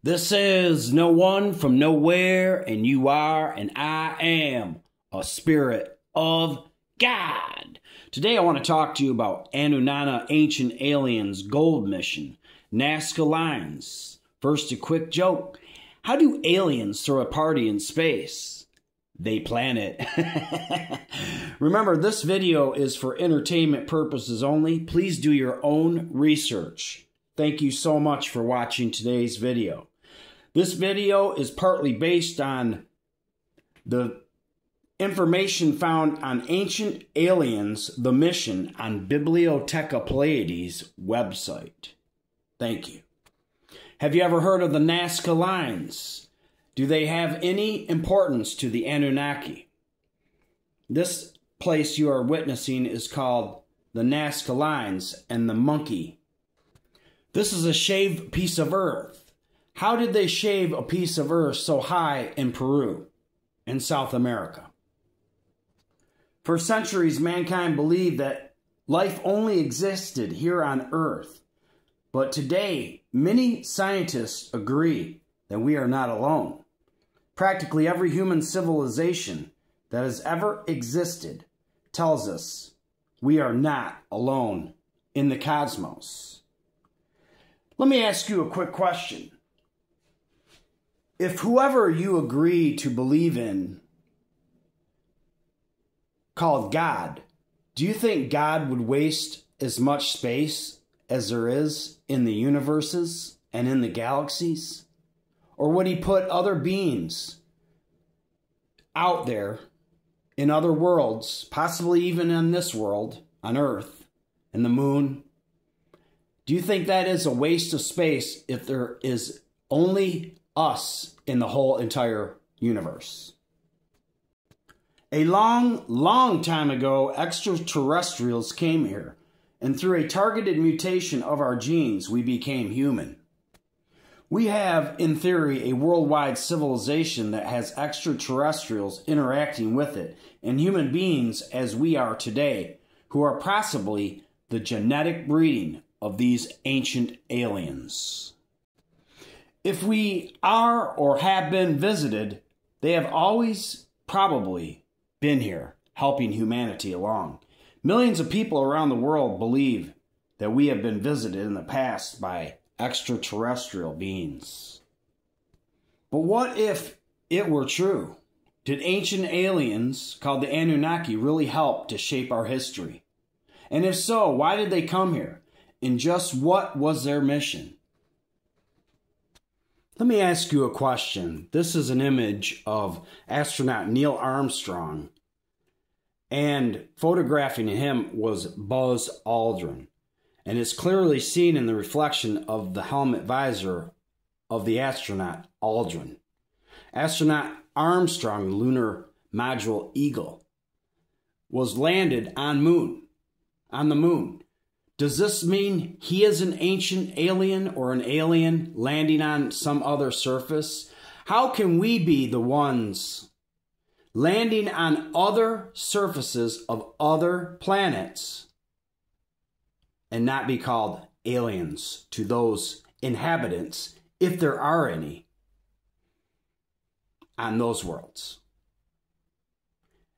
This is no one from nowhere, and you are, and I am a spirit of God. Today I want to talk to you about Anunna Ancient Aliens Gold Mission, Nazca lines. First, a quick joke. How do aliens throw a party in space? They plan it. Remember, this video is for entertainment purposes only. Please do your own research. Thank you so much for watching today's video. This video is partly based on the information found on Ancient Aliens, the Mission, on Bibliotheca Pleiades website. Thank you. Have you ever heard of the Nazca lines? Do they have any importance to the Anunnaki? This place you are witnessing is called the Nazca lines and the monkey. This is a shaved piece of earth. How did they shave a piece of earth so high in Peru, in South America? For centuries, mankind believed that life only existed here on Earth. But today, many scientists agree that we are not alone. Practically every human civilization that has ever existed tells us we are not alone in the cosmos. Let me ask you a quick question. If whoever you agree to believe in called God, do you think God would waste as much space as there is in the universes and in the galaxies? Or would he put other beings out there in other worlds, possibly even in this world, on Earth, and the moon? Do you think that is a waste of space if there is only us in the whole entire universe? A long time ago, extraterrestrials came here, and through a targeted mutation of our genes, we became human. We have, in theory, a worldwide civilization that has extraterrestrials interacting with it, and human beings as we are today, who are possibly the genetic breeding of these ancient aliens. If we are or have been visited, they have always probably been here, helping humanity along. Millions of people around the world believe that we have been visited in the past by extraterrestrial beings. But what if it were true? Did ancient aliens called the Anunnaki really help to shape our history? And if so, why did they come here? And just what was their mission? Let me ask you a question. This is an image of astronaut Neil Armstrong, and photographing him was Buzz Aldrin. And it's clearly seen in the reflection of the helmet visor of the astronaut Aldrin. Astronaut Armstrong, lunar module Eagle, was landed on the moon. Does this mean he is an ancient alien or an alien landing on some other surface? How can we be the ones landing on other surfaces of other planets and not be called aliens to those inhabitants, if there are any, on those worlds?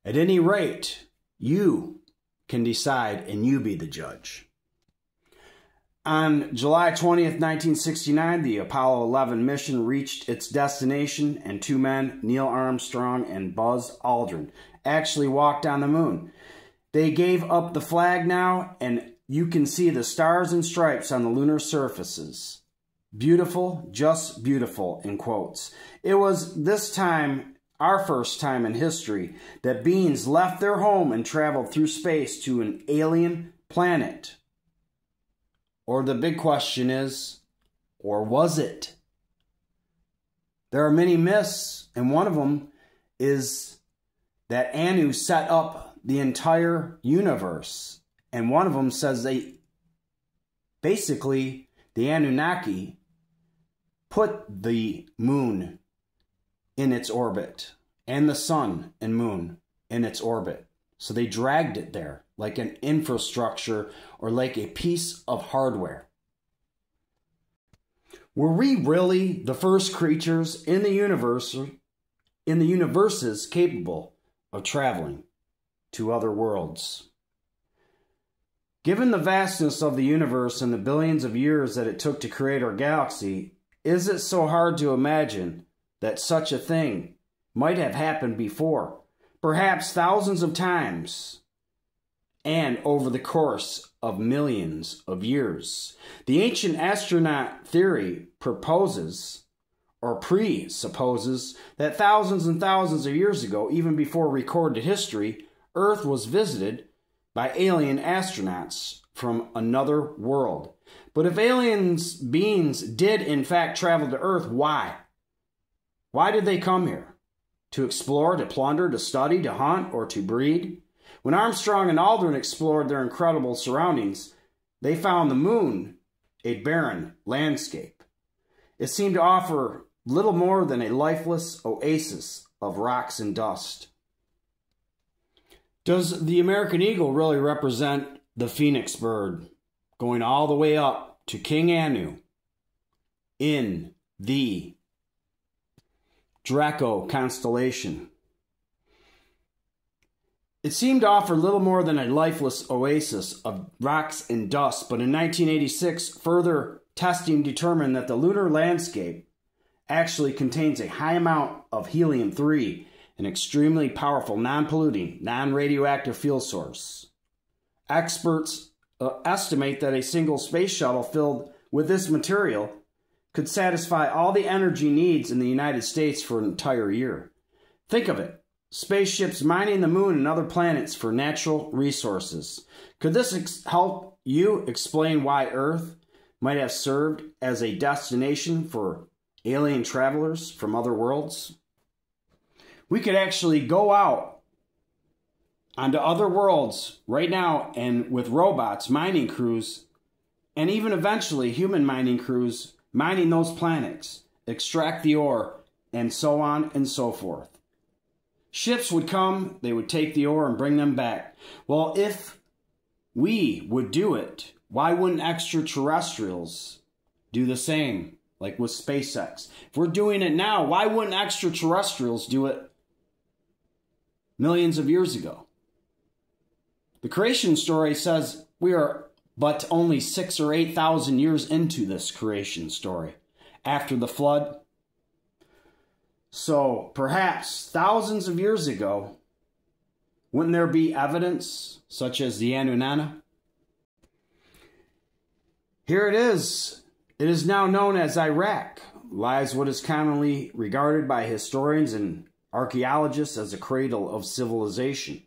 At any rate, you can decide and you be the judge. On July 20th, 1969, the Apollo 11 mission reached its destination, and two men, Neil Armstrong and Buzz Aldrin, actually walked on the moon. They gave up the flag now, and you can see the stars and stripes on the lunar surfaces. Beautiful, just beautiful, in quotes. It was this time, our first time in history, that beings left their home and traveled through space to an alien planet. Or the big question is, or was it? There are many myths, and one of them is that Anu set up the entire universe. And one of them says basically, the Anunnaki put the moon in its orbit, and the sun and moon in its orbit. So they dragged it there like an infrastructure or like a piece of hardware. Were we really the first creatures in the universes capable of traveling to other worlds? Given the vastness of the universe and the billions of years that it took to create our galaxy, is it so hard to imagine that such a thing might have happened before, perhaps thousands of times, and over the course of millions of years? The ancient astronaut theory proposes or presupposes that thousands and thousands of years ago, even before recorded history, Earth was visited by alien astronauts from another world. But if beings did in fact travel to Earth, why? Why did they come here? To explore, to plunder, to study, to hunt, or to breed? When Armstrong and Aldrin explored their incredible surroundings, they found the moon a barren landscape. It seemed to offer little more than a lifeless oasis of rocks and dust. Does the American eagle really represent the phoenix bird, going all the way up to King Anu in the Draco constellation? It seemed to offer little more than a lifeless oasis of rocks and dust, but in 1986, further testing determined that the lunar landscape actually contains a high amount of helium-3, an extremely powerful, non-polluting, non-radioactive fuel source. Experts estimate that a single space shuttle filled with this material could satisfy all the energy needs in the United States for an entire year. Think of it. Spaceships mining the moon and other planets for natural resources. Could this help you explain why Earth might have served as a destination for alien travelers from other worlds? We could actually go out onto other worlds right now and with robots, mining crews, and even eventually human mining crews mining those planets, extract the ore, and so on and so forth. Ships would come, they would take the ore and bring them back. Well, if we would do it, why wouldn't extraterrestrials do the same, like with SpaceX? If we're doing it now, why wouldn't extraterrestrials do it millions of years ago? The creation story says we are but only 6,000 or 8,000 years into this creation story after the flood. So perhaps thousands of years ago, wouldn't there be evidence such as the Anunna? Here it is. It is now known as Iraq. Lies what is commonly regarded by historians and archaeologists as a cradle of civilization.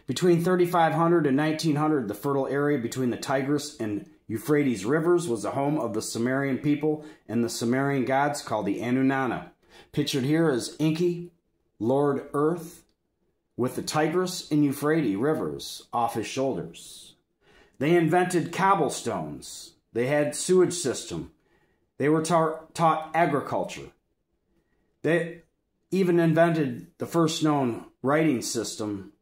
Between 3500 and 1900, the fertile area between the Tigris and Euphrates rivers was the home of the Sumerian people and the Sumerian gods called the Anunna. Pictured here is Enki, Lord Earth, with the Tigris and Euphrates rivers off his shoulders. They invented cobblestones. They had sewage system. They were taught agriculture. They even invented the first known writing system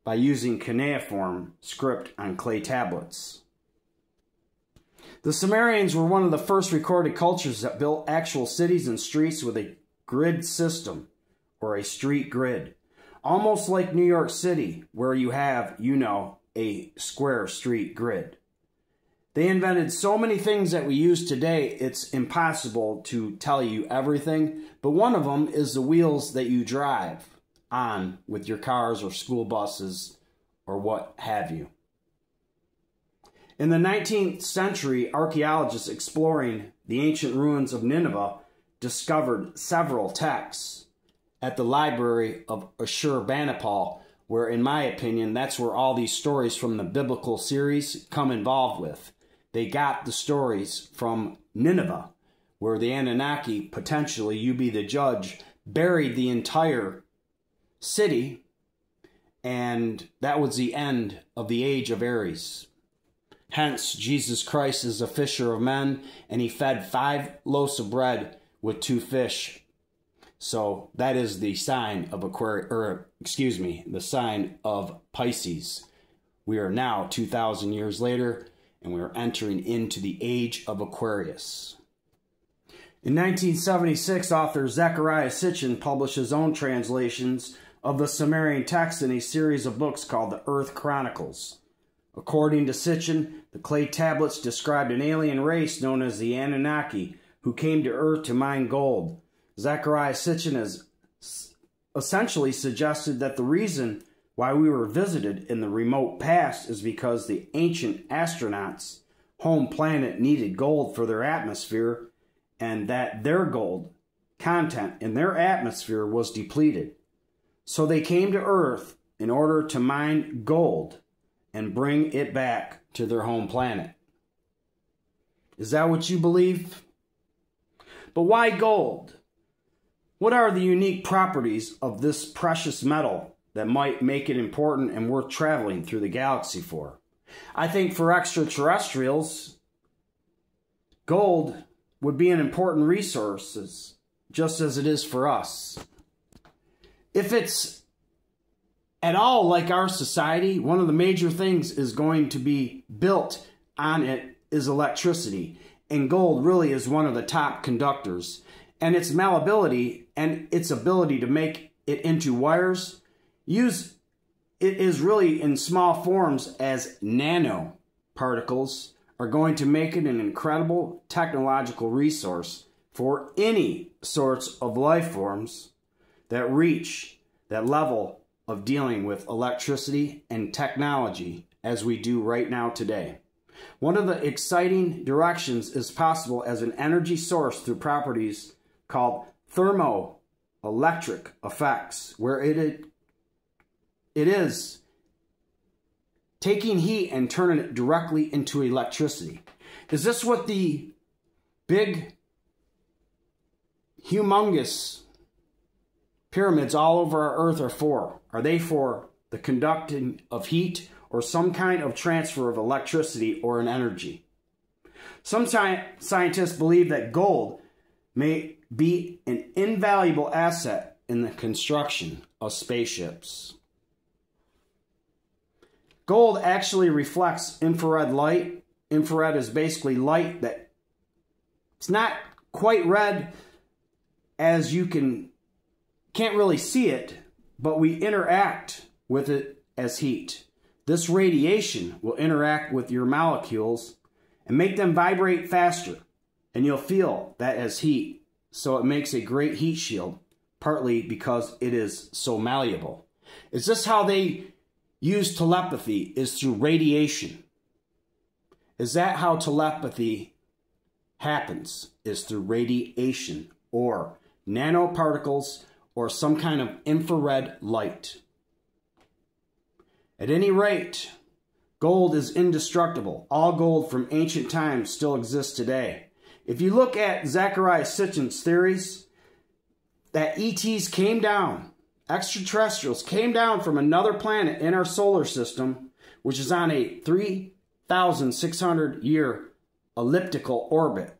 by using cuneiform script on clay tablets. The Sumerians were one of the first recorded cultures that built actual cities and streets with a grid system, or a street grid. Almost like New York City, where you have, a square street grid. They invented so many things that we use today, it's impossible to tell you everything, but one of them is the wheels that you drive on with your cars or school buses or what have you. In the 19th century, archaeologists exploring the ancient ruins of Nineveh discovered several texts at the library of Ashurbanipal, where, in my opinion, that's where all these stories from the biblical series come involved with. They got the stories from Nineveh, where the Anunnaki, potentially, you be the judge, buried the entire city, and that was the end of the age of Aries. Hence, Jesus Christ is a fisher of men, and he fed 5 loaves of bread with 2 fish. So that is the sign of the sign of Pisces. We are now 2,000 years later, and we are entering into the age of Aquarius. In 1976, author Zecharia Sitchin published his own translations of the Sumerian text in a series of books called the Earth Chronicles. According to Sitchin, the clay tablets described an alien race known as the Anunnaki who came to Earth to mine gold. Zecharia Sitchin has essentially suggested that the reason why we were visited in the remote past is because the ancient astronauts' home planet needed gold for their atmosphere, and that their gold content in their atmosphere was depleted. So they came to Earth in order to mine gold and bring it back to their home planet. Is that what you believe? But why gold? What are the unique properties of this precious metal that might make it important and worth traveling through the galaxy for? I think for extraterrestrials, gold would be an important resource, just as it is for us. If it's at all like our society, one of the major things is going to be built on it is electricity. And gold really is one of the top conductors. And its malleability and its ability to make it into wires, it is really in small forms as nanoparticles, are going to make it an incredible technological resource for any sorts of life forms that reach that level of dealing with electricity and technology as we do right now today. One of the exciting directions is possible as an energy source through properties called thermoelectric effects, where it is taking heat and turning it directly into electricity. Is this what the big, humongous pyramids all over our Earth are for? Are they for the conducting of heat or some kind of transfer of electricity or an energy? Some scientists believe that gold may be an invaluable asset in the construction of spaceships. Gold actually reflects infrared light. Infrared is basically light that it's not quite red as you can't really see it, but we interact with it as heat. This radiation will interact with your molecules and make them vibrate faster, and you'll feel that as heat. So it makes a great heat shield, partly because it is so malleable. Is this how they use telepathy, is through radiation? Is that how telepathy happens? Is through radiation or nanoparticles or some kind of infrared light? At any rate, gold is indestructible. All gold from ancient times still exists today. If you look at Zecharia Sitchin's theories, that ETs came down, extraterrestrials came down from another planet in our solar system, which is on a 3,600-year elliptical orbit.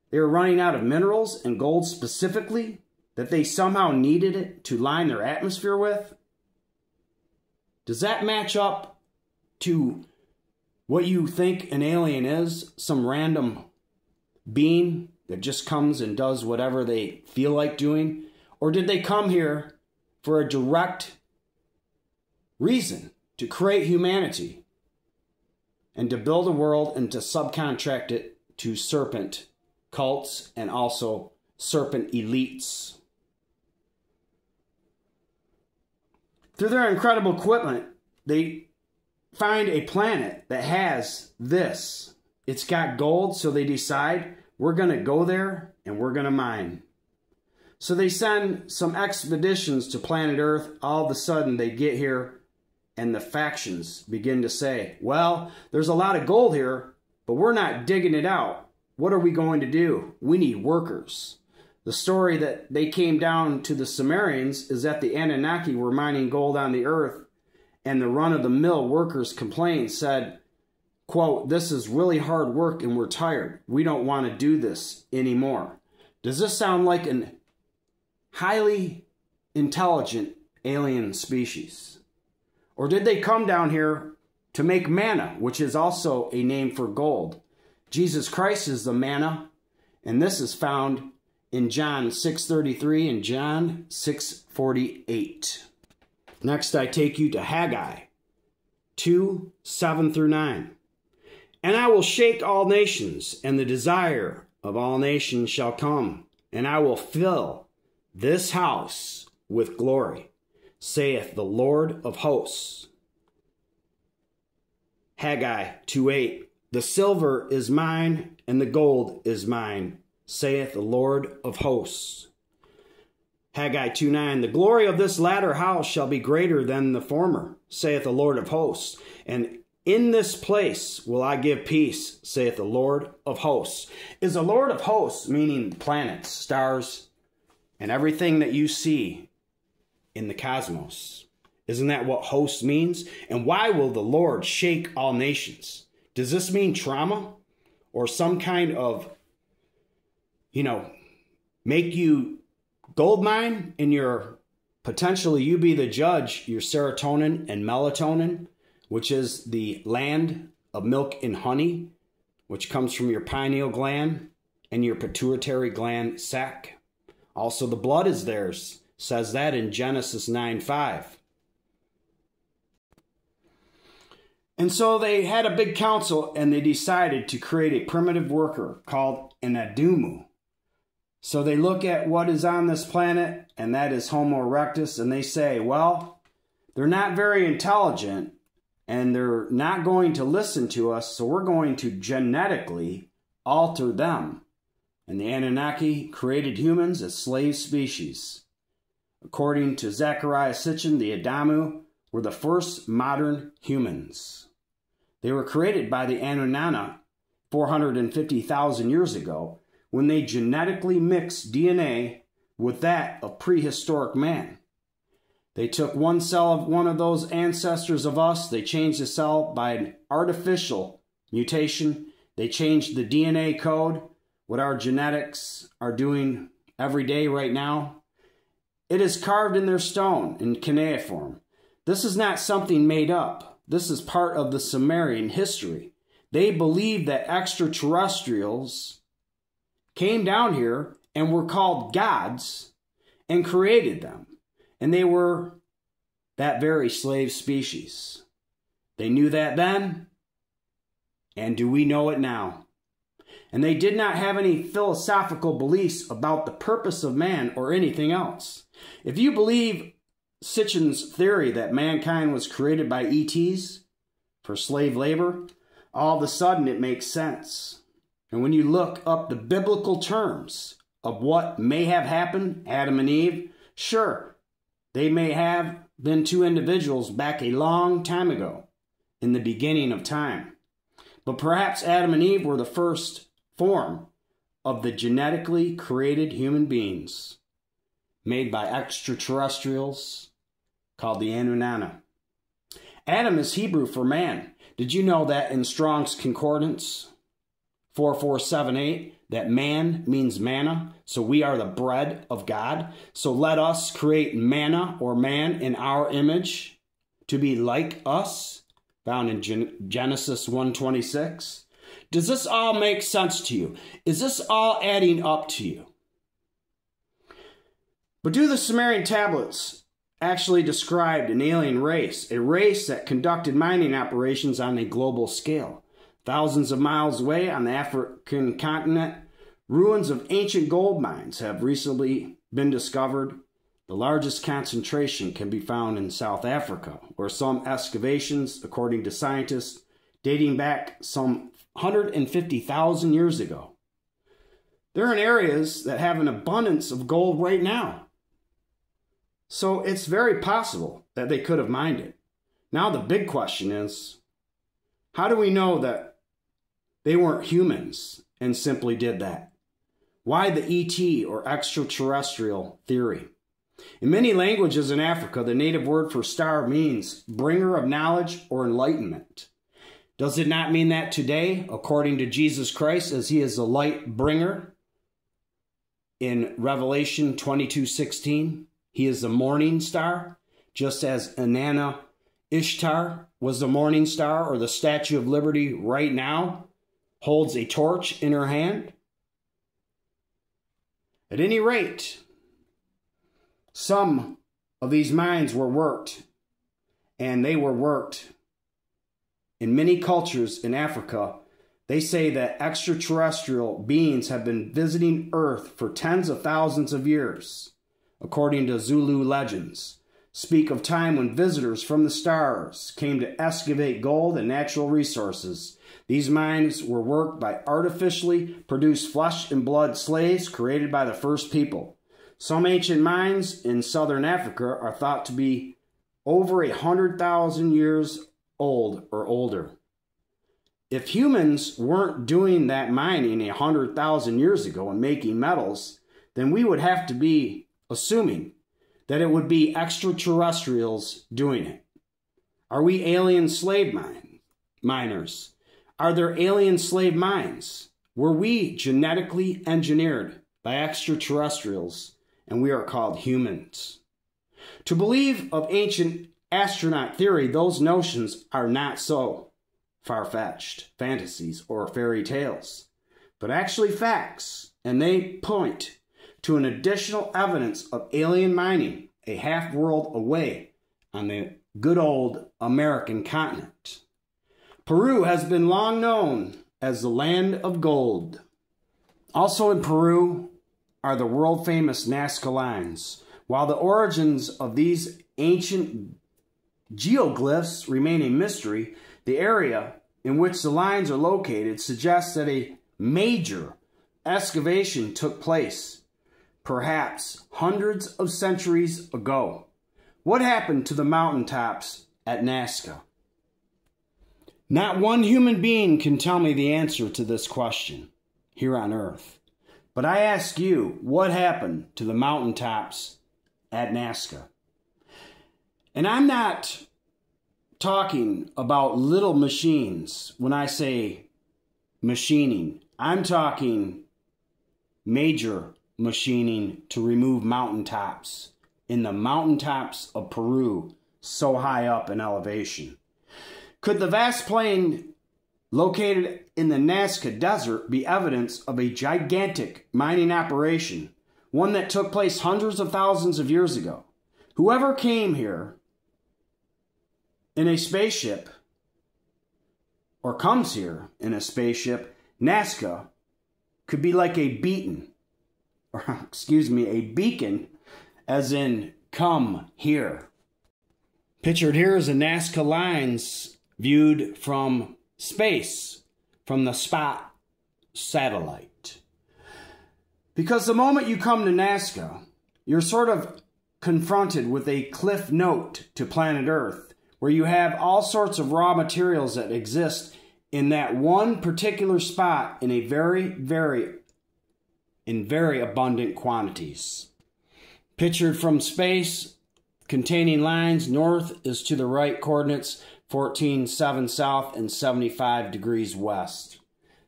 They were running out of minerals and gold specifically, that they somehow needed it to line their atmosphere with. Does that match up to what you think an alien is? Some random being that just comes and does whatever they feel like doing? Or did they come here for a direct reason to create humanity and to build a world and to subcontract it to serpent cults and also serpent elites? Through their incredible equipment, they find a planet that has this. It's got gold, so they decide, we're going to go there and we're going to mine. So they send some expeditions to planet Earth. All of a sudden, they get here and the factions begin to say, well, there's a lot of gold here, but we're not digging it out. What are we going to do? We need workers. The story that they came down to the Sumerians is that the Anunnaki were mining gold on the Earth, and the run-of-the-mill workers complained, said, quote, this is really hard work and we're tired. We don't want to do this anymore. Does this sound like a highly intelligent alien species? Or did they come down here to make manna, which is also a name for gold? Jesus Christ is the manna, and this is found in John 6:33 and John 6:48. Next, I take you to Haggai 2:7 through 9. And I will shake all nations, and the desire of all nations shall come, and I will fill this house with glory, saith the Lord of hosts. Haggai 2:8. The silver is mine, and the gold is mine, saith the Lord of hosts. Haggai 2:9. The glory of this latter house shall be greater than the former, saith the Lord of hosts. And in this place will I give peace, saith the Lord of hosts. Is the Lord of hosts meaning planets, stars, and everything that you see in the cosmos? Isn't that what host means? And why will the Lord shake all nations? Does this mean trauma or some kind of, make you gold mine in your, potentially you be the judge, your serotonin and melatonin, which is the land of milk and honey, which comes from your pineal gland and your pituitary gland sac. Also, the blood is theirs, says that in Genesis 9:5. And so they had a big council, and they decided to create a primitive worker called an Adumu. So they look at what is on this planet, and that is Homo erectus, and they say, well, they're not very intelligent, and they're not going to listen to us, so we're going to genetically alter them. And the Anunnaki created humans as slave species. According to Zecharia Sitchin, the Adamu were the first modern humans. They were created by the Anunna 450,000 years ago when they genetically mixed DNA with that of prehistoric man. They took one cell of one of those ancestors of us, they changed the cell by an artificial mutation, they changed the DNA code, what our genetics are doing every day right now. It is carved in their stone in cuneiform. This is not something made up. This is part of the Sumerian history. They believed that extraterrestrials came down here and were called gods and created them. And they were that very slave species. They knew that then, and do we know it now? And they did not have any philosophical beliefs about the purpose of man or anything else. If you believe Sitchin's theory that mankind was created by ETs for slave labor, all of a sudden it makes sense. And when you look up the biblical terms of what may have happened, Adam and Eve, sure, they may have been two individuals back a long time ago, in the beginning of time. But perhaps Adam and Eve were the first form of the genetically created human beings made by extraterrestrials called the Anunna. Adam is Hebrew for man. Did you know that in Strong's Concordance 4478 that man means manna? So we are the bread of God. So let us create manna or man in our image to be like us, found in Genesis 1:26. Does this all make sense to you? Is this all adding up to you? But do the Sumerian tablets actually described an alien race, a race that conducted mining operations on a global scale? Thousands of miles away on the African continent, ruins of ancient gold mines have recently been discovered. The largest concentration can be found in South Africa, where some excavations, according to scientists, dating back some 150,000 years ago. They're in areas that have an abundance of gold right now. So it's very possible that they could have mined it. Now the big question is, how do we know that they weren't humans and simply did that? Why the ET or extraterrestrial theory? In many languages in Africa, the native word for star means bringer of knowledge or enlightenment. Does it not mean that today, according to Jesus Christ, as he is the light bringer? In Revelation 22:16, he is the morning star, just as Anunna Ishtar was the morning star, or the Statue of Liberty right now holds a torch in her hand. At any rate, some of these mines were worked, and they were worked in many cultures in Africa. They say that extraterrestrial beings have been visiting Earth for tens of thousands of years, according to Zulu legends. Speak of time when visitors from the stars came to excavate gold and natural resources. These mines were worked by artificially produced flesh and blood slaves created by the first people. Some ancient mines in southern Africa are thought to be over 100,000 years old or older. If humans weren't doing that mining 100,000 years ago and making metals, then we would have to be assuming that it would be extraterrestrials doing it. Are we alien slave miners? Are there alien slave mines? Were we genetically engineered by extraterrestrials and we are called humans? To believe of ancient astronaut theory, those notions are not so far-fetched fantasies or fairy tales, but actually facts, and they point to an additional evidence of alien mining a half-world away on the good old American continent. Peru has been long known as the land of gold. Also in Peru are the world-famous Nazca lines. While the origins of these ancient geoglyphs remain a mystery, the area in which the lines are located suggests that a major excavation took place, perhaps hundreds of centuries ago. What happened to the mountaintops at Nazca? Not one human being can tell me the answer to this question here on Earth. But I ask you, what happened to the mountaintops at Nazca? And I'm not talking about little machines when I say machining. I'm talking major machining to remove mountaintops in the mountaintops of Peru, so high up in elevation. Could the vast plain located in the Nazca Desert be evidence of a gigantic mining operation, one that took place hundreds of thousands of years ago? Whoever came here in a spaceship, or comes here in a spaceship, Nazca could be like a beacon, a beacon, as in, come here. Pictured here is the Nazca lines viewed from space, from the Spot satellite. Because the moment you come to Nazca, you're sort of confronted with a cliff note to planet Earth, where you have all sorts of raw materials that exist in that one particular spot in a very abundant quantities. Pictured from space, containing lines, north is to the right coordinates, 14.7 south and 75 degrees west.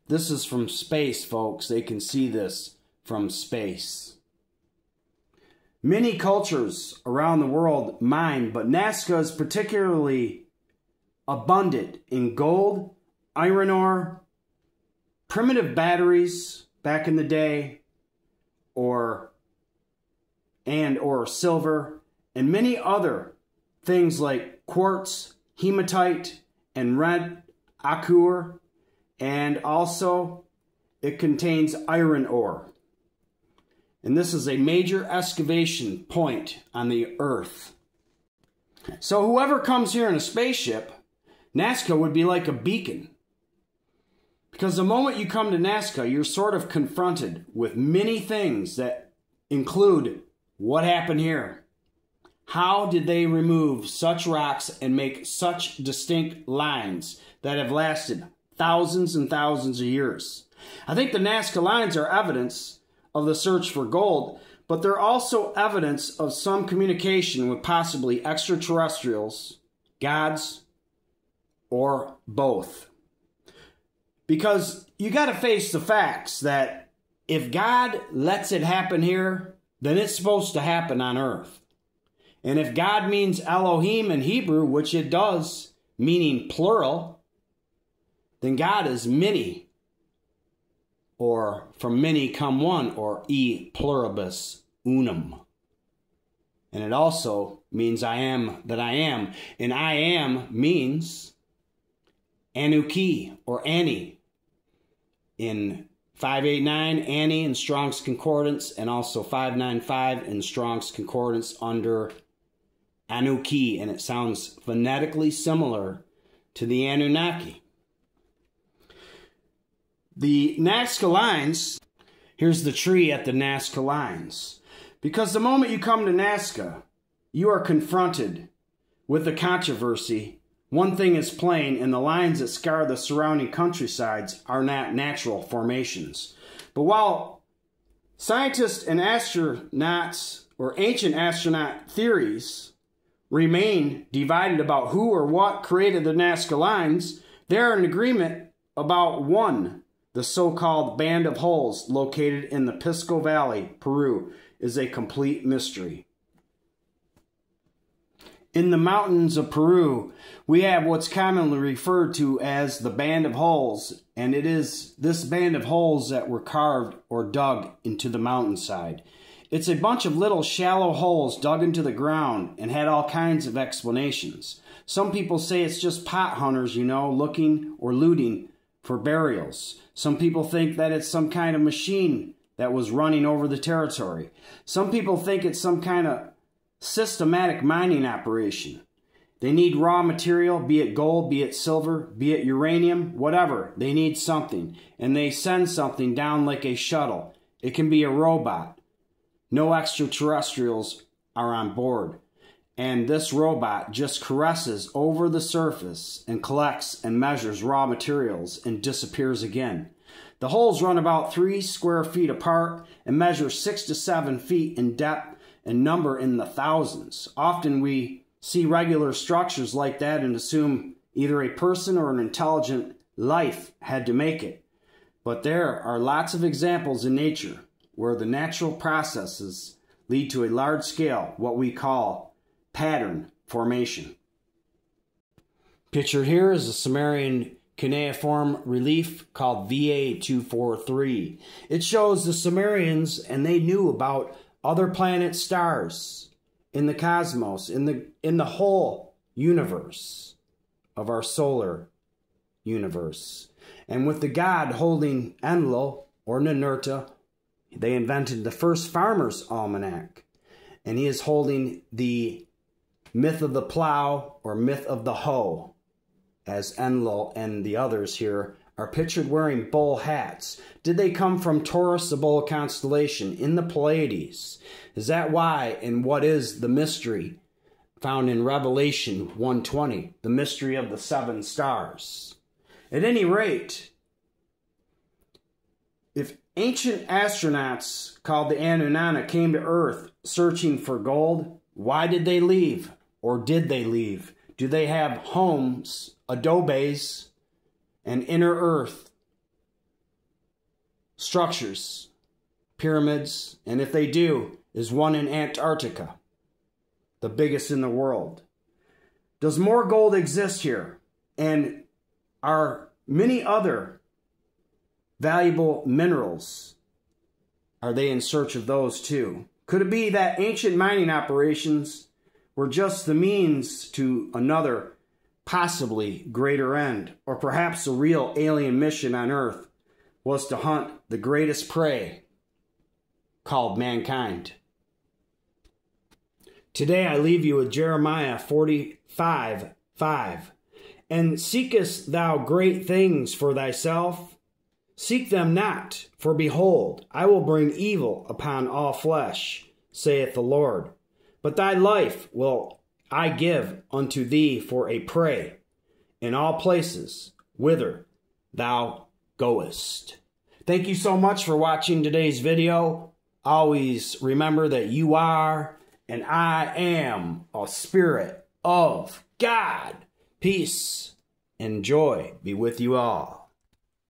This is from space, folks. They can see this from space. Many cultures around the world mine, but Nazca is particularly abundant in gold, iron ore, primitive batteries back in the day, or silver, and many other things like quartz, hematite, and red ochre, and also it contains iron ore. And this is a major excavation point on the Earth. So whoever comes here in a spaceship, Nazca would be like a beacon. Because the moment you come to Nazca, you're sort of confronted with many things that include what happened here. How did they remove such rocks and make such distinct lines that have lasted thousands and thousands of years? I think the Nazca lines are evidence of the search for gold, but they're also evidence of some communication with possibly extraterrestrials, gods, or both. Because you got to face the facts that if God lets it happen here, then it's supposed to happen on Earth. And if God means Elohim in Hebrew, which it does, meaning plural, then God is many or from many come one, or e pluribus unum. And it also means I am that I am. And I am means Anunnaki or Annie in 589, Annie in Strong's Concordance, and also 595 in Strong's Concordance under Anunnaki. And it sounds phonetically similar to the Anunnaki. The Nazca lines, here's the tree at the Nazca lines. Because the moment you come to Nazca, you are confronted with the controversy. One thing is plain, and the lines that scar the surrounding countrysides are not natural formations. But while scientists and astronauts or ancient astronaut theories remain divided about who or what created the Nazca lines, they are in agreement about one. The so-called Band of Holes located in the Pisco Valley, Peru, is a complete mystery. In the mountains of Peru, we have what's commonly referred to as the Band of Holes, and it is this band of holes that were carved or dug into the mountainside. It's a bunch of little shallow holes dug into the ground and had all kinds of explanations. Some people say it's just pot hunters, looking or looting for burials. Some people think that it's some kind of machine that was running over the territory. Some people think it's some kind of systematic mining operation. They need raw material, be it gold, be it silver, be it uranium, whatever. They need something, and they send something down like a shuttle. It can be a robot. No extraterrestrials are on board. And this robot just caresses over the surface and collects and measures raw materials and disappears again. The holes run about 3 square feet apart and measure 6 to 7 feet in depth and number in the thousands. Often we see regular structures like that and assume either a person or an intelligent life had to make it. But there are lots of examples in nature where the natural processes lead to a large scale, what we call pattern formation. Pictured here is a Sumerian cuneiform relief called VA243. It shows the Sumerians, and they knew about other planet stars in the cosmos, in the whole universe of our solar universe. And with the god holding Enlil or Ninurta, they invented the first farmer's almanac. And he is holding the myth of the plow or myth of the hoe, as Enlil and the others here are pictured wearing bull hats. Did they come from Taurus, the bull constellation, in the Pleiades? Is that why, and what is the mystery found in Revelation 1:20, the mystery of the 7 stars? At any rate, if ancient astronauts called the Anunna came to Earth searching for gold, why did they leave? Or did they leave? Do they have homes, adobes, and inner earth structures, pyramids? And if they do, is one in Antarctica, the biggest in the world? Does more gold exist here? And are many other valuable minerals, are they in search of those too? Could it be that ancient mining operations were just the means to another, possibly greater end? Or perhaps the real alien mission on Earth was to hunt the greatest prey called mankind. Today I leave you with Jeremiah 45:5. And seekest thou great things for thyself? Seek them not, for behold, I will bring evil upon all flesh, saith the Lord. But thy life will I give unto thee for a prey in all places whither thou goest. Thank you so much for watching today's video. Always remember that you are and I am a spirit of God. Peace and joy be with you all.